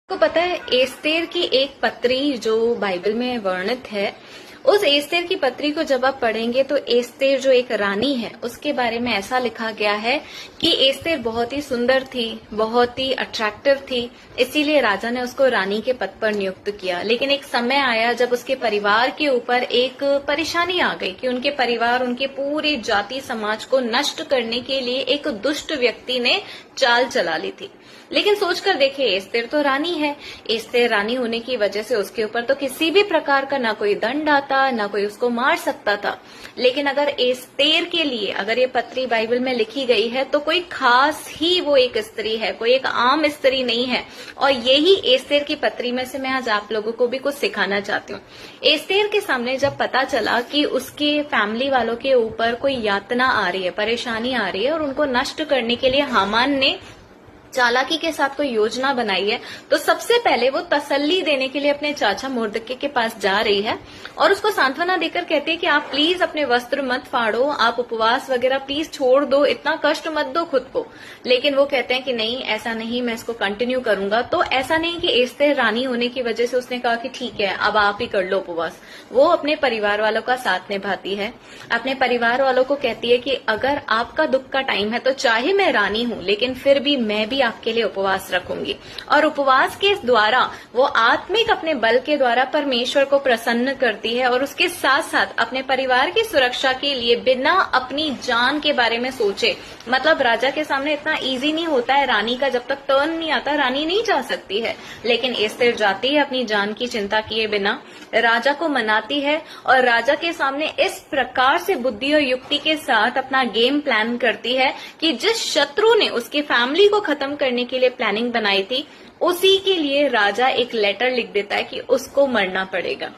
को पता है एस्तेर की एक पत्री जो बाइबल में वर्णित है। उस एस्तेर की पत्री को जब आप पढ़ेंगे तो एस्तेर जो एक रानी है उसके बारे में ऐसा लिखा गया है कि एस्तेर बहुत ही सुंदर थी, बहुत ही अट्रैक्टिव थी, इसीलिए राजा ने उसको रानी के पद पर नियुक्त किया। लेकिन एक समय आया जब उसके परिवार के ऊपर एक परेशानी आ गई कि उनके परिवार, उनके पूरे जाति समाज को नष्ट करने के लिए एक दुष्ट व्यक्ति ने चाल चला ली थी। लेकिन सोचकर देखिए, एस्तेर तो रानी है। एस्तेर रानी होने की वजह से उसके ऊपर तो किसी भी प्रकार का ना कोई दंड आता, ना कोई उसको मार सकता था। लेकिन अगर एस्तेर के लिए अगर ये पत्री बाइबल में लिखी गई है तो कोई खास ही वो एक स्त्री है, कोई एक आम स्त्री नहीं है। और यही एस्तेर की पत्री में से मैं आज आप लोगों को भी कुछ सिखाना चाहती हूँ। एस्तेर के सामने जब पता चला कि उसके फैमिली वालों के ऊपर कोई यातना आ रही है, परेशानी आ रही है और उनको नष्ट करने के लिए हामान ने चालाकी के साथ कोई योजना बनाई है, तो सबसे पहले वो तसल्ली देने के लिए अपने चाचा मुर्दके के पास जा रही है और उसको सांत्वना देकर कहती है कि आप प्लीज अपने वस्त्र मत फाड़ो, आप उपवास वगैरह प्लीज छोड़ दो, इतना कष्ट मत दो खुद को। लेकिन वो कहते हैं कि नहीं, ऐसा नहीं, मैं इसको कंटिन्यू करूंगा। तो ऐसा नहीं कि एस्तेर रानी होने की वजह से उसने कहा कि ठीक है अब आप ही कर लो उपवास। वो अपने परिवार वालों का साथ निभाती है, अपने परिवार वालों को कहती है कि अगर आपका दुख का टाइम है तो चाहे मैं रानी हूं लेकिन फिर भी मैं भी आपके लिए उपवास रखूंगी। और उपवास के द्वारा वो आत्मिक अपने बल के द्वारा परमेश्वर को प्रसन्न करती है और उसके साथ साथ अपने परिवार की सुरक्षा के लिए बिना अपनी जान के बारे में सोचे, मतलब राजा के सामने इतना इजी नहीं होता है, रानी का जब तक टर्न नहीं आता रानी नहीं जा सकती है, लेकिन एस्तेर जाती है अपनी जान की चिंता किए बिना, राजा को मनाती है और राजा के सामने इस प्रकार से बुद्धि और युक्ति के साथ अपना गेम प्लान करती है कि जिस शत्रु ने उसकी फैमिली को खत्म करने के लिए प्लानिंग बनाई थी उसी के लिए राजा एक लेटर लिख देता है कि उसको मरना पड़ेगा।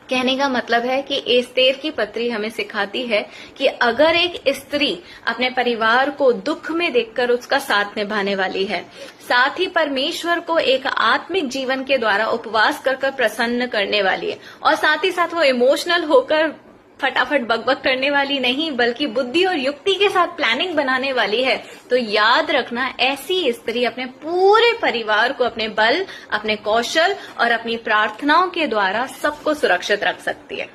कहने का मतलब है कि एस्तेर की पत्री हमें सिखाती है कि अगर एक स्त्री अपने परिवार को दुख में देखकर उसका साथ निभाने वाली है, साथ ही परमेश्वर को एक आत्मिक जीवन के द्वारा उपवास कर प्रसन्न करने वाली है और साथ ही साथ वो इमोशनल होकर फटाफट बकबक करने वाली नहीं बल्कि बुद्धि और युक्ति के साथ प्लानिंग बनाने वाली है, तो याद रखना ऐसी स्त्री अपने पूरे परिवार को अपने बल, अपने कौशल और अपनी प्रार्थनाओं के द्वारा सबको सुरक्षित रख सकती है।